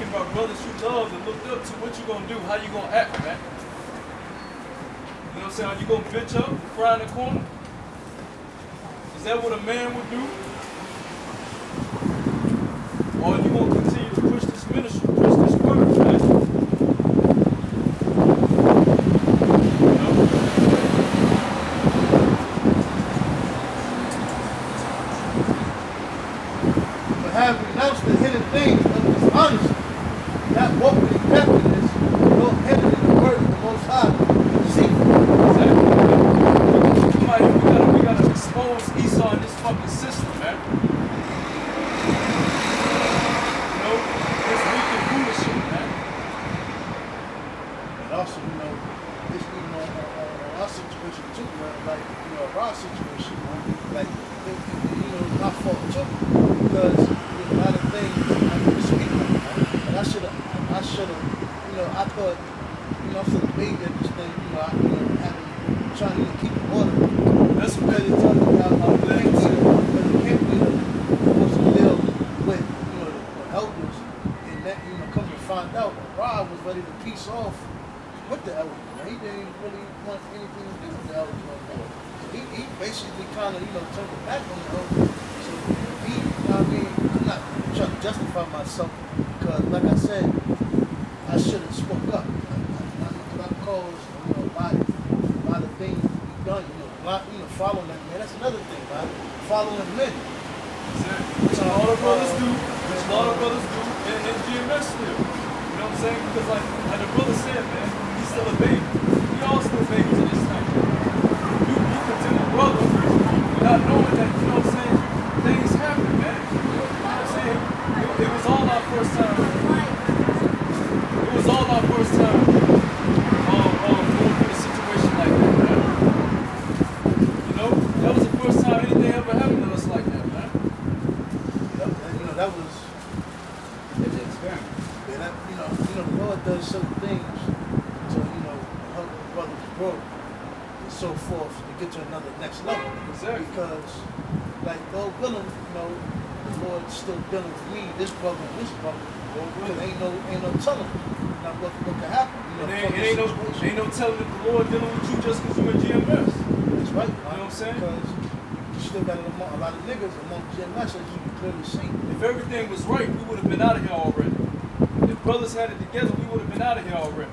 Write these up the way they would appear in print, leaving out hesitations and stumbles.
thinking about brothers you loved and looked up to, what you gonna do? How you gonna act, man? You know what I'm saying? Are you gonna bitch up and cry in the corner? Is that what a man would do? Or are you gonna continue to push this ministry, push this word, man? But have renounced the hidden things of dishonesty, not walking in craftiness, nor hidden in the word of the Most High. We gotta expose Esau in this fucking system, man. You know, this wicked bullshit, man. And also, you know, it's even on our situation too, man. Like, you know, our situation, man. Like, you know, it's my fault too, because there's a lot of things I didn't speak on, man. And I should have, you know, I thought, you know, I'm still a baby at this thing, you know, trying to keep the order. That's what they're talking about. The camp leader was to deal with, you know, the elders, and that, you know, come to find out, Rob was ready to peace off with the elders. He didn't really want anything to do with the elders no more. So he basically kind of, you know, turned it back on the elders. So he, you know what I mean, I'm not trying to justify myself, because, like I said, I should have spoke up. I caused, you know, a lot of things to be done, you know, following that man. That's another thing, man. Following men. Which a lot of brothers do, and GMS still. You know what I'm saying? Because like the brother said, man, he's still a baby. We all still babies in this thing. You continue brother without knowing that, you know what I'm saying, things happen, man. You know what I'm saying? It was all our first time. It was all our first time going through a situation like that, man. You know, that was the first time anything ever happened to us like that, man. Yep, and, you know, that was it's an experiment. Yeah, that, you know, the Lord does certain things to, you know, help brothers grow and so forth to get to another next level. Exactly. Because, like, Lord willing, you know, the Lord's still dealing with me, this brother, because ain't no telling not what can happen. You know, ain't no telling that the Lord dealing with you just because you're in GMS. That's right. You know what I'm saying? Because you still got a lot of niggas among GMS, as you can clearly see. If everything was right, we would have been out of here already. If brothers had it together, we would have been out of here already.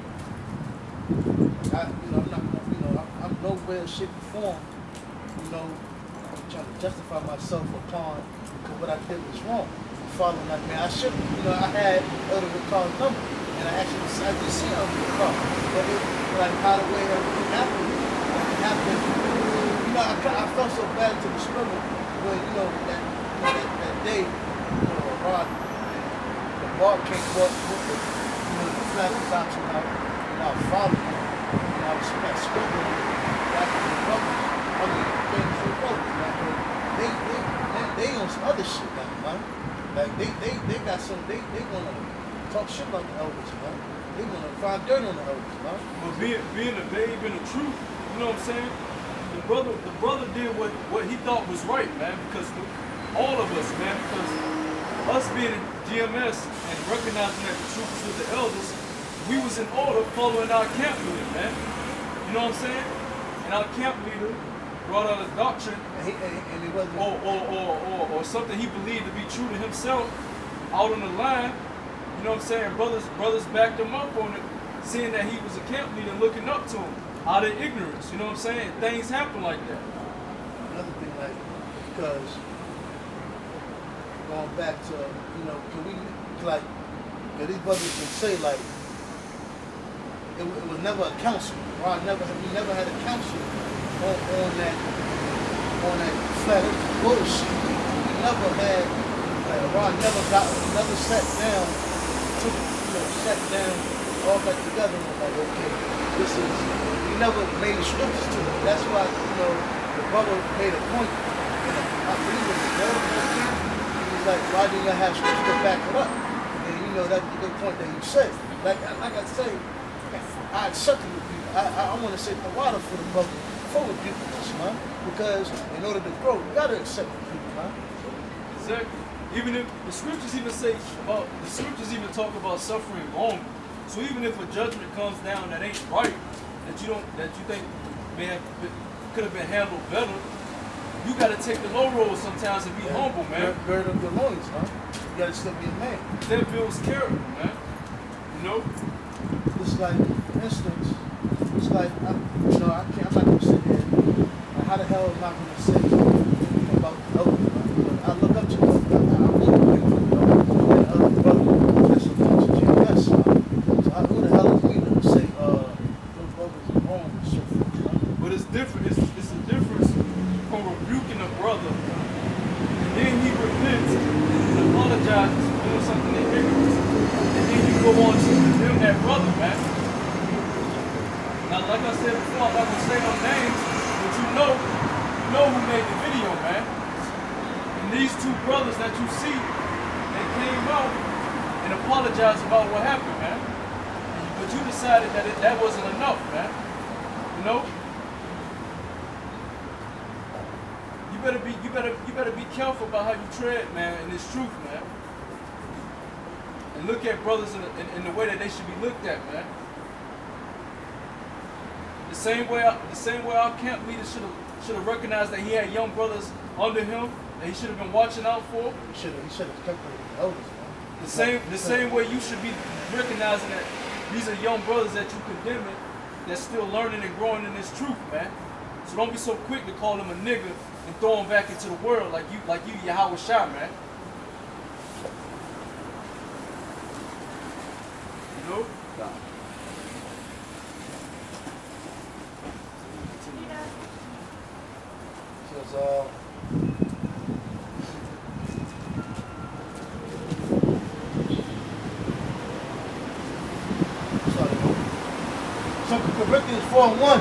I'm nowhere, shape, or form, you know, trying to justify myself upon because what I did was wrong. Following that man, I should, you know, I had Elder Ricard's number, and I did see Elder Ricard, but it, like how the way everything happened, you know, I felt so bad to the spirit when, you know, that day, you know, Rod, the bar came up with the, you know, the flat doctrine out, and I was following him, and I was speaking back to the brothers, I mean, things to the brothers, like, they on some other shit now, man. Like, they got some, they gonna talk shit about the elders, man. They gonna find dirt on the elders, man. But being a babe in the truth, you know what I'm saying? The brother did what he thought was right, man, because all of us, man, because us being in GMS and recognizing that the truth is with the elders, we was in order following our camp leader, man. You know what I'm saying? And our camp leader brought out a doctrine and it wasn't or something he believed to be true to himself out on the line. You know what I'm saying? Brothers backed him up on it, seeing that he was a camp leader and looking up to him out of ignorance. You know what I'm saying? Things happen like that. Another thing, like, because going back to, you know, can we, like, these brothers can say, like, it was never a council. Right? We never had a council on that flat bullshit. We never had, like, Ron never sat down, sat down all back together and was like, okay, this is, we never made scriptures to it. That's why, you know, the brother made a point, I believe it was he was like, why do you have scripture to back it up? And, you know, that was a good point that he said. Like I say, I accepted with people. I want to say the water for the brother, for the people, man. Because in order to grow, you gotta accept the people, man. Exactly. Even if the scriptures even say about, the scriptures even talk about suffering wrong. So even if a judgment comes down that ain't right, that you think could have been handled better, you gotta take the low road sometimes and be humble, man. Gird up your loins, huh? You gotta still be a man. That builds character, man. You know? It's like, for instance, it's like, I'm not gonna sit here. Like, how the hell am I gonna say about the other? I look up to them. I'm looking at other brothers that's a bunch of GMS. So who the hell is me to say, those brothers are wrong and so forth? But it's different. It's a difference from rebuking a brother, and then he repents and apologizes for doing something in ignorance, and then you go on to condemn that brother, man. Now, like I said before, I'm not gonna say no names, but you know who made the video, man. And these two brothers that you see, they came out and apologized about what happened, man. But you decided that that wasn't enough, man. You know? You better be careful about how you tread, man, in this truth, man. And look at brothers in the way that they should be looked at, man. The same way our camp leader should have recognized that he had young brothers under him that he should have been watching out for. He should have kept the elders, man. The same way you should be recognizing that these are young brothers that you condemning that's still learning and growing in this truth, man. So don't be so quick to call them a nigga and throw them back into the world like you Yahweh Shah, man. You know? Nah. Because, Corinthians 4:1.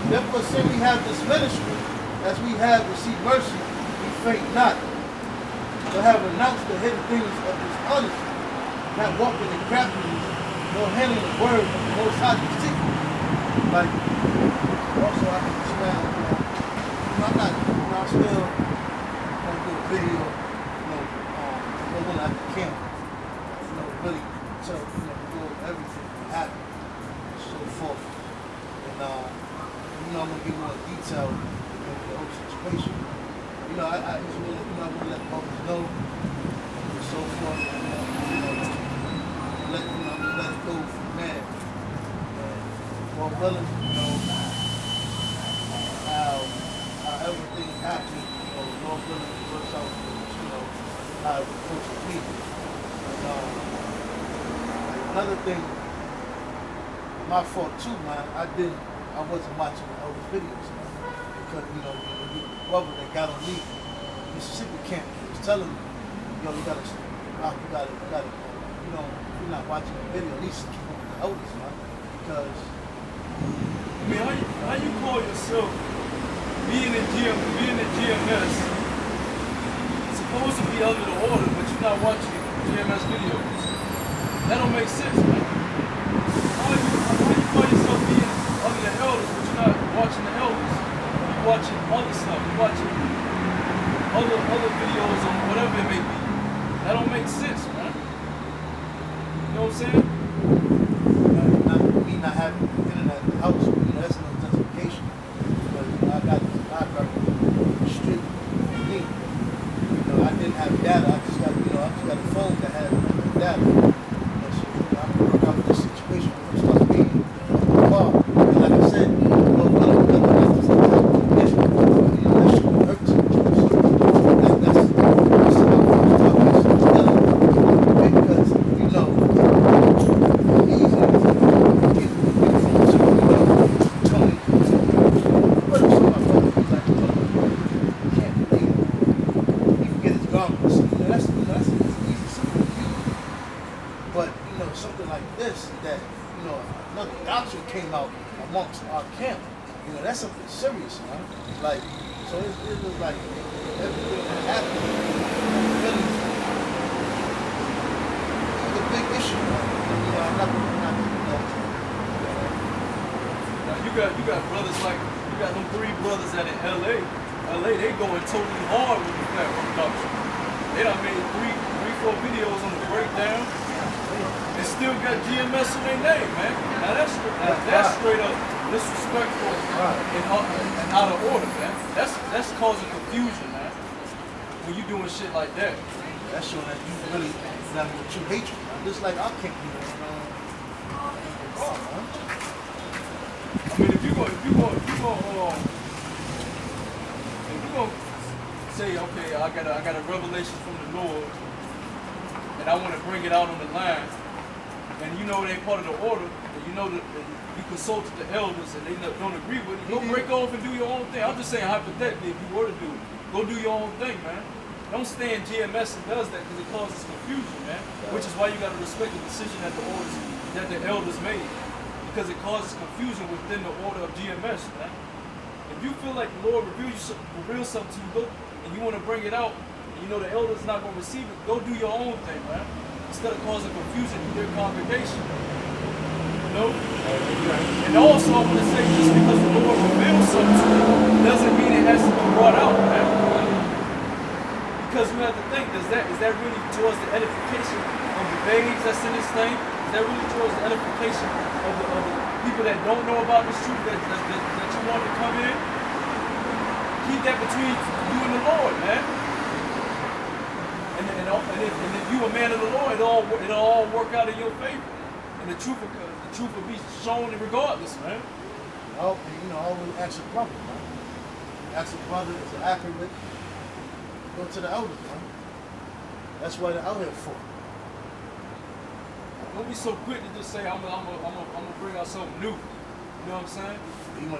Therefore, since we have this ministry, as we have received mercy, we faint not, but have renounced the hidden things of dishonesty, not walking in craftiness, nor handling the word of the Most High deceitfully. Like, also I can smell, I'm not, I'm still gonna do a video, going at the camp, really tell, do everything that happened, and so forth. And, I'm gonna give more detail in the whole situation. I just want to let folks know and so forth. Let it go from there. Well, willing, how everything happened, Lord willing, it works out, how it's supposed to be. And, another thing, my fault too, man. I wasn't watching the other videos, man, because the brother that got on me, Mississippi camp, was telling me, you gotta, if you're not watching the video, at least keep on the elders, man, because. I mean, how you call yourself being in GMS, supposed to be under the order, but you're not watching GMS videos? That don't make sense, man. How you call yourself being under the elders, but you're not watching the elders? You're watching other stuff. You're watching other videos on whatever it may be. That don't make sense, man. You know what I'm saying? Not having internet in the house, that's no justification. Because I got the library straight for me. I didn't have data. I just got a phone that had data. So I work out this situation when it starts being in the car. And like I said, something like this that, another doctrine came out amongst our camp. That's something serious, man. Like, so it was like everything that happened really was a big issue, man. Now you got brothers like, you got them 3 brothers out in LA, they going totally hard with the platform doctrine. They done made three, 4 videos on the breakdown. They still got GMS in their name, man. Now that's straight up disrespectful and out of order, man. That's causing confusion, man. When you doing shit like that. That's showing that you really got what you hate, man. Just like I can't do that. I mean, if you gonna say, okay, I got a revelation from the Lord, and I want to bring it out on the line, and you know it ain't part of the order, and you know that you consulted the elders and they don't agree with it, go break off and do your own thing. I'm just saying hypothetically, if you were to do it, go do your own thing, man. Don't stay in GMS and does that because it causes confusion, man. Which is why you got to respect the decision that the elders made, because it causes confusion within the order of GMS, man. If you feel like the Lord reveals something to you, go and you want to bring it out, and you know the elders not going to receive it, go do your own thing, man. Instead of causing confusion in their congregation. You know? And also I want to say, just because the Lord reveals something to you doesn't mean it has to be brought out, man. Because you have to think, is that really towards the edification of the babes that's in this thing? Is that really towards the edification of the people that don't know about this truth that you want to come in? Keep that between you and the Lord, man. And if you a man of the Lord, it'll all work out in your favor. And the truth will be shown regardless, man. Always ask a brother, man. Ask a brother is it accurate. Go to the elders, man. That's what they're out here for. Don't be so quick to just say I'm gonna bring out something new. You know what I'm saying?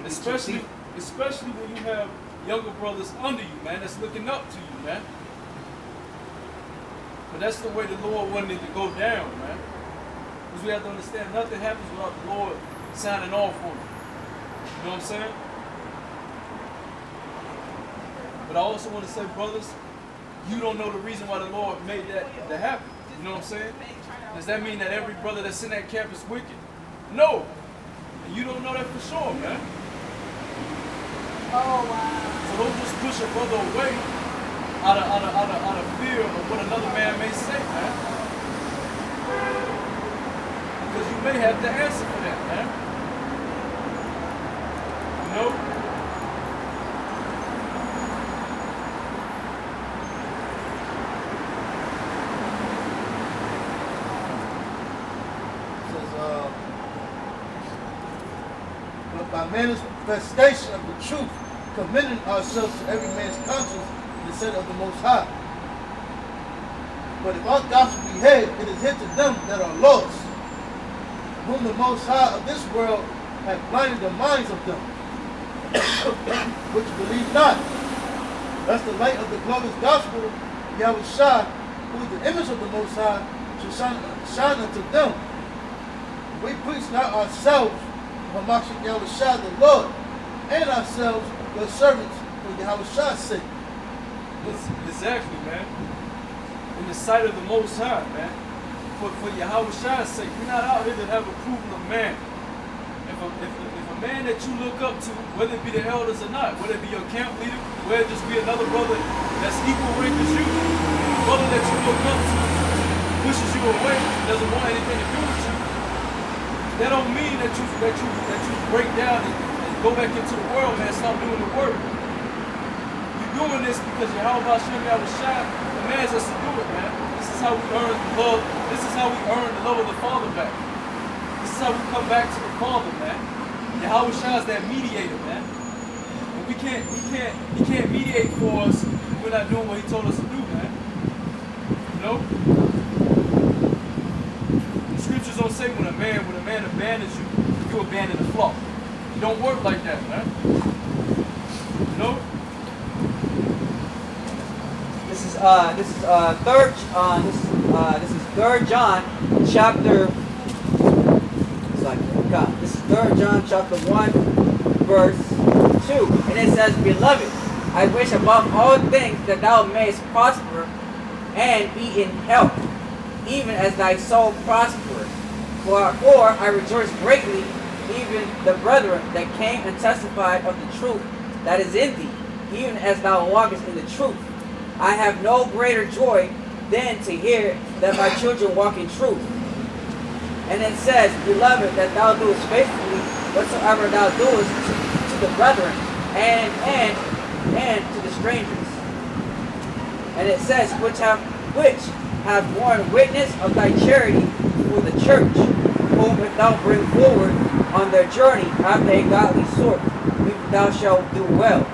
Especially when you have younger brothers under you, man, that's looking up to you, man. But that's the way the Lord wanted it to go down, man. Because we have to understand nothing happens without the Lord signing off on it. You know what I'm saying? But I also want to say, brothers, you don't know the reason why the Lord made that to happen. You know what I'm saying? Does that mean that every brother that's in that camp is wicked? No. And you don't know that for sure, man. Oh, wow. So don't just push a brother away out of fear of what another man may say, man. Because you may have the answer for that, man. You know? By manifestation of the truth, commending ourselves to every man's conscience in the sight of the Most High. But if our gospel be hid, it is hid to them that are lost, whom the Most High of this world hath blinded the minds of them, which believe not. Thus the light of the glorious gospel, Yahushua, who is the image of the Most High, shall shine unto them. We preach not ourselves, Hamashiach Yahushua the Lord, and ourselves your servants for Yahushua's sake. Exactly, man. In the sight of the Most High, man. For Yahushua's sake. We're not out here to have approval of man. If a man that you look up to, whether it be the elders or not, whether it be your camp leader, whether it just be another brother that's equal rank as you, the brother that you look up to pushes you away, doesn't want anything to do with you, that don't mean that you break down and go back into the world, man. Stop doing the work. You're doing this because Yahweh Shem Yahushua commands us to do it, man. This is how we earn love. This is how we earn the love of the Father back. This is how we come back to the Father, man. Yahushua is that mediator, man. And he can't mediate for us if we're not doing what he told us to do, man. You know? Scriptures don't say when a man abandons you, you abandon the flock. It don't work like that, man. You know? This is 3rd John chapter. This is 3rd John chapter 1 verse 2, and it says, "Beloved, I wish above all things that thou mayest prosper and be in health, even as thy soul prospereth. For I rejoice greatly, even the brethren that came and testified of the truth that is in thee, even as thou walkest in the truth. I have no greater joy than to hear that my children walk in truth. And it says, beloved, that thou doest faithfully whatsoever thou doest to the brethren and to the strangers. And it says, which have borne witness of thy charity for the church, whom if thou bring forward on their journey after a godly sort, thou shalt do well.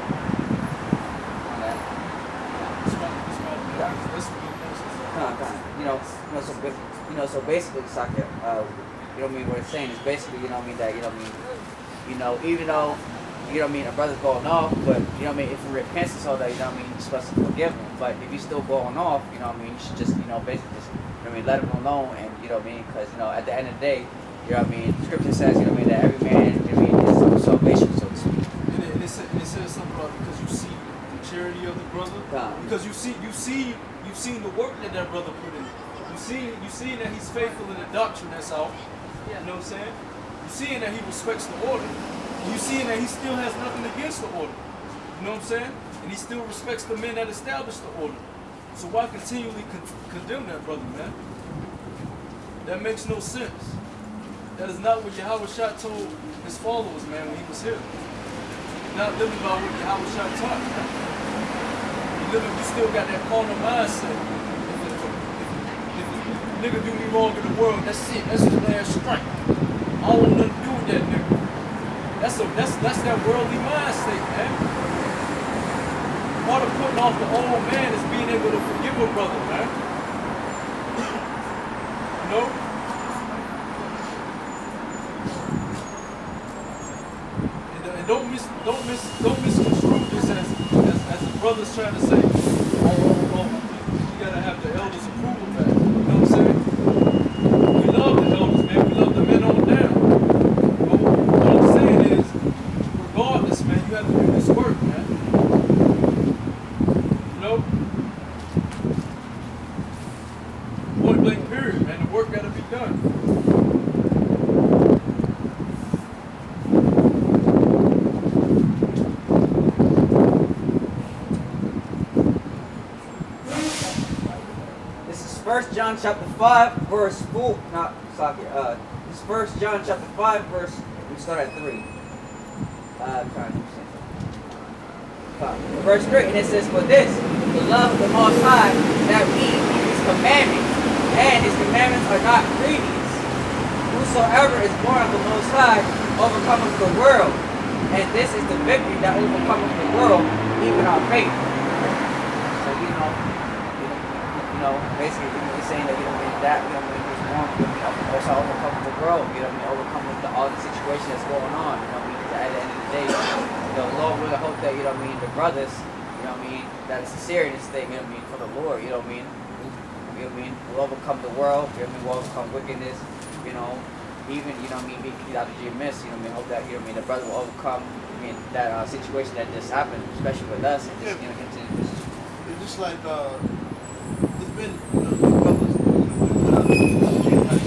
So basically, Saka, what it's saying is basically, that, even though, a brother's going off, but, if he repents and all that, you're supposed to forgive him. But if he's still going off, you should just, basically just, let him alone, and, because, at the end of the day, Scripture says, that every man, is salvation, so to speak. And it says something about because you see the charity of the brother, because you've seen the work that brother put in. You see that he's faithful in the doctrine that's out. You know what I'm saying? You seeing that he respects the order. You seeing that he still has nothing against the order. You know what I'm saying? And he still respects the men that established the order. So why continually condemn that brother, man? That makes no sense. That is not what Yahweh Shah told his followers, man, when he was here. Not living by what Yahweh Shah taught, man. You still got that carnal mindset. Nigga do me wrong in the world, that's it. That's his last strike. I don't want nothing to do with that nigga. That's that worldly mind state, man. Part of putting off the old man is being able to forgive a brother, man. You know? And don't misconstrue this as the brother's trying to say, you gotta have the elders' approval back. You know what I'm saying? We love the elders, man. We love the men on down. But what I'm saying is, regardless, man, you have to do this work, man. You know? Point blank period, man. The work gotta be done. John chapter 5, verse 4. This is 1 John chapter 5, verse. We start at 3. Verse 3, and it says, for this, the love of the Most High, that we keep His commandments, and His commandments are not grievous. Whosoever is born of the Most High overcometh the world, and this is the victory that overcometh the world, even our faith. So basically, he's saying that that he's born, also overcome the world, overcome all the situation that's going on. Because at the end of the day, the Lord really hope that the brothers, that is sincere in this thing, for the Lord, will overcome the world, will overcome wickedness, even being kicked out of GMS, hope that the brother will overcome that situation that just happened, especially with us, and just continue. It's just like there's been brothers without GMS.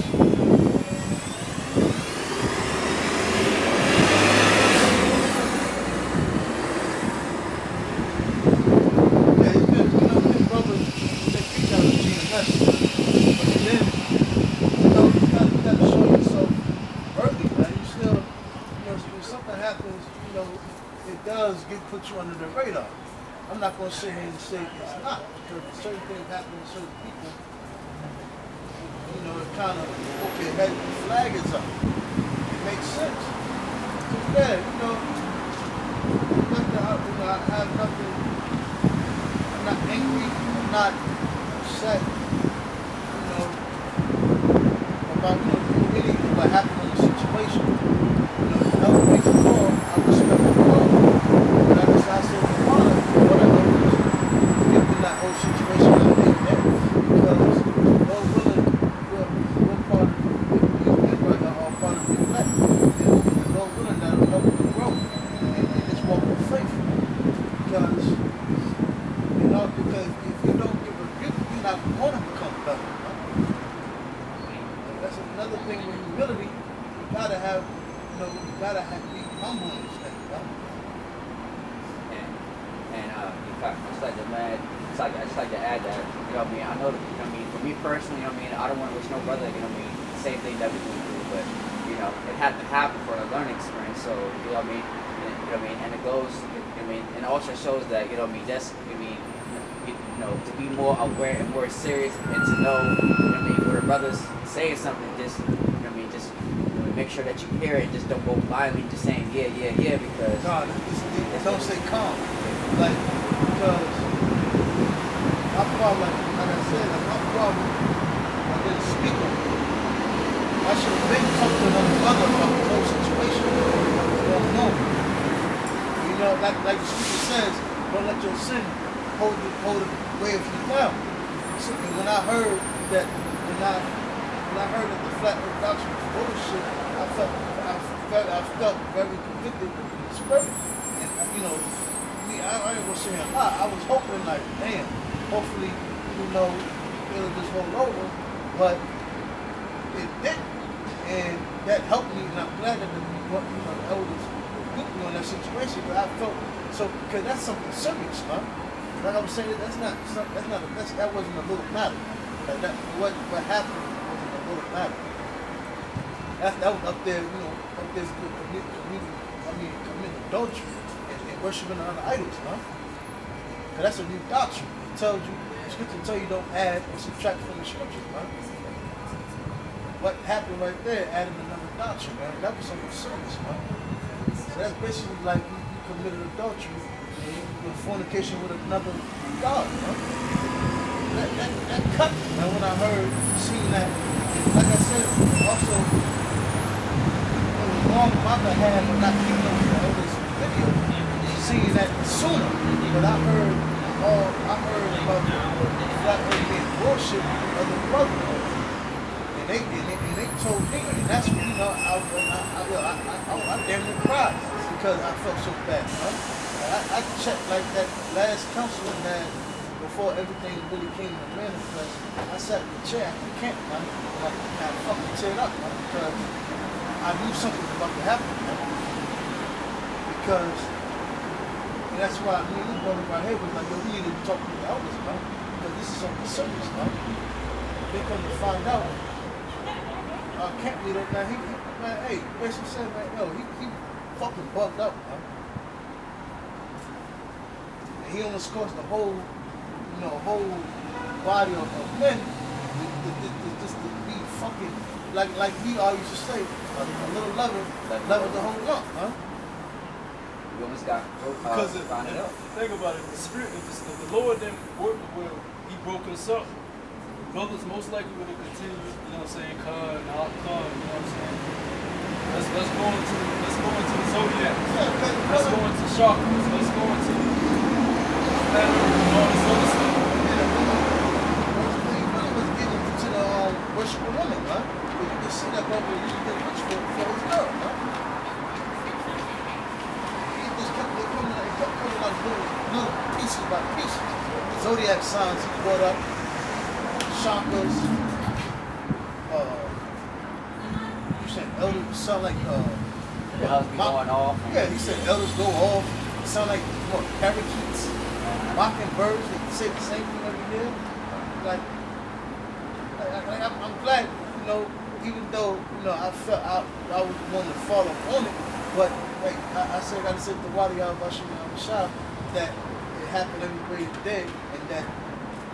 Put you under the radar. I'm not going to sit here and say it's not, because certain things happen to certain people. It kind of, okay, that flag is up. It makes sense. Too bad, I have nothing. I'm not angry. I'm not upset. About anything what happened in the situation. The elder makes a call. I respect the call. I said, what I know is in that whole situation I made there, because Lord willing, we're part of Israel, are part of the elect. And Lord willing, that will help us grow in this walk of faith. Because, because if you don't give a gift, you're not going to become better. And that's another thing with humility. You gotta have, be humble in this thing, right? It's like the man I just like to add that, you know what I mean, I know that, you know what I mean, for me personally, you know what I mean, I don't want to wish no brother, you know what I mean, the same thing that we went through, but, you know, it had to happen for a learning experience, so, you know what I mean, and, you know what I mean, and it goes, you know what I mean, and it also shows that, you know what I mean, just, you know what I mean, you know, to be more aware and more serious, and to know, you know what I mean, when a brother's saying something, just, you know what I mean, just, you know, make sure that you hear it, just don't go blindly just saying, yeah, because... No, don't say calm. Like, because my problem, like I said, like my problem, I didn't speak on it. I should have been talking to another brother about the whole situation that was going on. You know, like the scripture says, don't let your sin hold it way of you down. So, and when I heard that, when I heard that the flat earth doctrine was bullshit, I felt very convicted in the spirit. And you know, me, I ain't gonna say a lot. I was hoping like, damn, hopefully, you know, it'll just roll over, but it didn't, and that helped me. And I'm glad that the elders put me on that situation, but I felt so because that's something serious, man. Like I was saying, that wasn't a little matter. Like that, what happened wasn't a little matter. That was up there, you know, up there committing adultery and worshiping other idols, huh? Because that's a new doctrine. It tells you, the scripture tells you don't add or subtract from the scriptures, huh? What happened right there added another doctrine, man. That was something serious, huh? So that's basically like you committed adultery and you fornication with another God, huh? That cut me, man, when I seen that. Like I said, also, on my behalf of not keeping on this video, seeing that sooner, but I heard about the flat earth being bullshit of the brother, and they told me, and that's when, you know, I damn near cried because I felt so bad, huh? I checked like that last counseling man before everything really came to manifest. I sat in the chair, I can't, man, I fucking teared up, man, because I knew something was about to happen, man. Because, and that's why me and this brother right here was like, yo, we need to talk to the elders, man. Because this is something serious, man. They come to find out. Camp leader, man, man, hey, basically said, man, yo, he fucking bugged up, man. And he almost caused the whole, you know, whole body of men just to be fucking, like we all used to say, a little level the whole lump, huh? We almost got because found it up. Think about it, the spirit, if the Lord didn't work well, he broke us up. Brothers most likely would have continued, you know what I'm saying, con, you know what I'm saying? Let's go into the zodiac. Let's go into chakras. Let's go into all this other stuff. He really was getting to the worshiping woman, huh? But you can see that brother used to get rich for his girl, huh? He just kept coming out little pieces by pieces. Zodiac signs he brought up, chakras, you said elders sound like The elders be going off. Yeah, he said elders go off. It sound like what, parakeets, mockingbirds, they say the same thing every year. Like I'm glad, you know, even though, you know, I felt I was one to follow on it, but like I said to Wadi al-Bashir al-Shah that it happened every way it did, and that,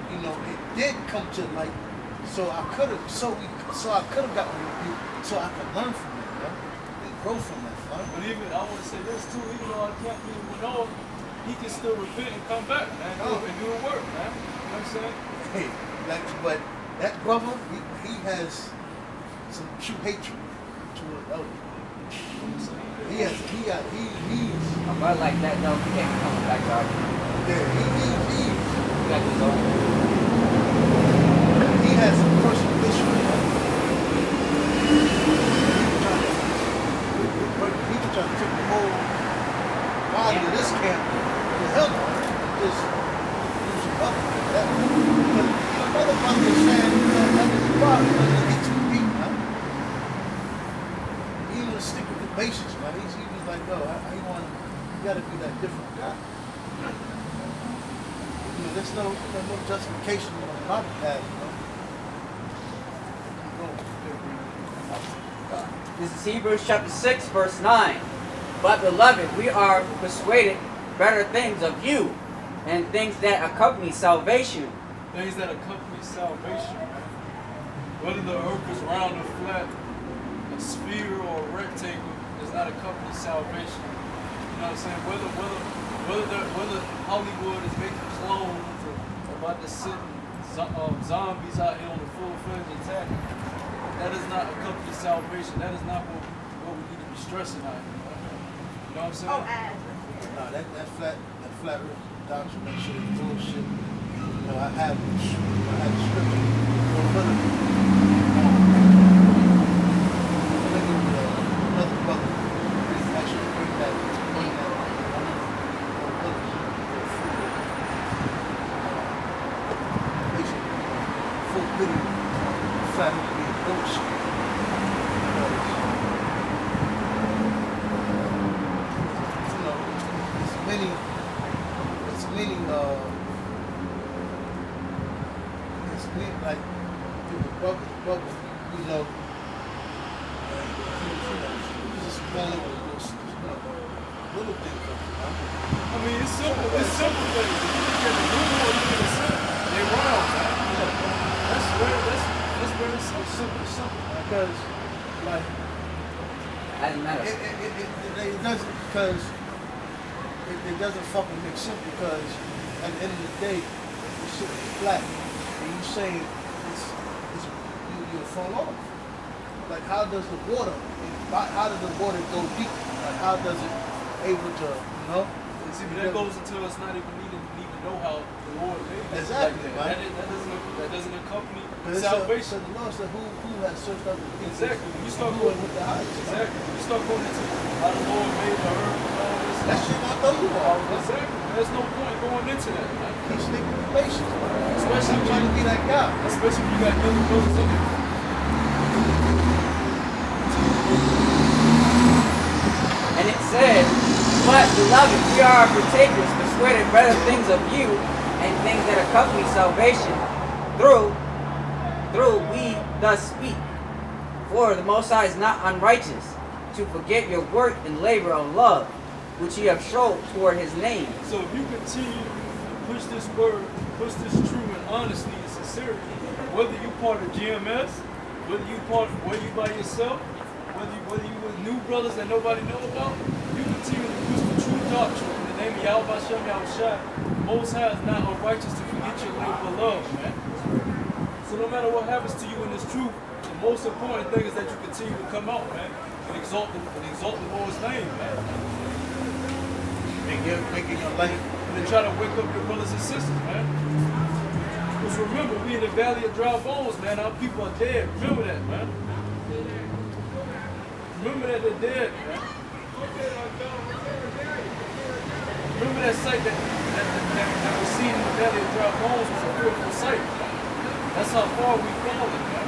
you know, it did come to light. So I could have gotten rebuke, so I could learn from it, yeah? And grow from that, huh? But even, I want to say this too, even though I can't be with all, he can still repent and come back, man, and do the work, man. You know what I'm saying? Hey, like, but that brother, he has some true hatred toward elders. He's A brother like that, though, he can't be coming back to our he got his own. He has a personal issue with him. He was trying to take the whole body of this camp to hell on just use it up like that. But another brother is saying that his body doesn't get too deep, man. He want to stick with the basics, man. He was like, yo, you gotta be that different guy. You know, there's no justification on my behalf, This is Hebrews chapter 6, verse 9. But beloved, we are persuaded better things of you, and things that accompany salvation. Things that accompany salvation, man. Whether the earth is round or flat, a sphere or a rectangle, does not accompany salvation. You know what I'm saying? Whether Hollywood is making clones or about to send zombies out here on a full-fledged attack, that does not accompany salvation. That is not what we need to be stressing out here. You know what I'm saying? No, that flat earth doctrine, that shit is bullshit. You know, I have scripture. Another brother actually bring that full pity flat earth being bullshit. Like the brothers, you know, just one little thing. I mean, it's simple. It's simple things. If you get the blue or you get the simple, they round, man. That's very simple. Because, like, it doesn't, because it doesn't fucking make sense, because at the end of the day, the shit is flat. And you saying you'll fall off. Like, how does the water go deep? Like, how does it able to, you know? See, but that goes until it's not even needed to even know how the Lord made it. Exactly, like right? That doesn't accompany So salvation. the Lord said, who has searched out the people? Exactly. When you start going going with the eyes. Exactly. When you start going into how the Lord made the earth and all this. That shit gonna throw you off. Exactly. There's no point going into that, man. Keep sticking with patience, man. Especially I'm trying to be that guy. Especially if you got young brothers in it. And it said, but beloved, we are partakers, persuaded better things of you, and things that accompany salvation. Through we thus speak. For the Most High is not unrighteous, to forget your work and labor of love, which you have showed toward his name. So if you continue to push this word, push this truth in honesty and sincerity, whether you part of GMS, whether you by yourself, whether you with new brothers that nobody know about, you continue to push the true doctrine in the name of Yahweh Shem Yahushua. Most High is not unrighteous to forget your labor of love, man. So no matter what happens to you in this truth, the most important thing is that you continue to come out, man, and exalt the Lord's name, man. Making your life. And then try to wake up your brothers and sisters, man. Because remember, we in the valley of dry bones, man. Our people are dead. Remember that, man. Remember that they're dead, man. Remember that sight that we seen in the valley of dry bones was a fearful sight. That's how far we've fallen, man.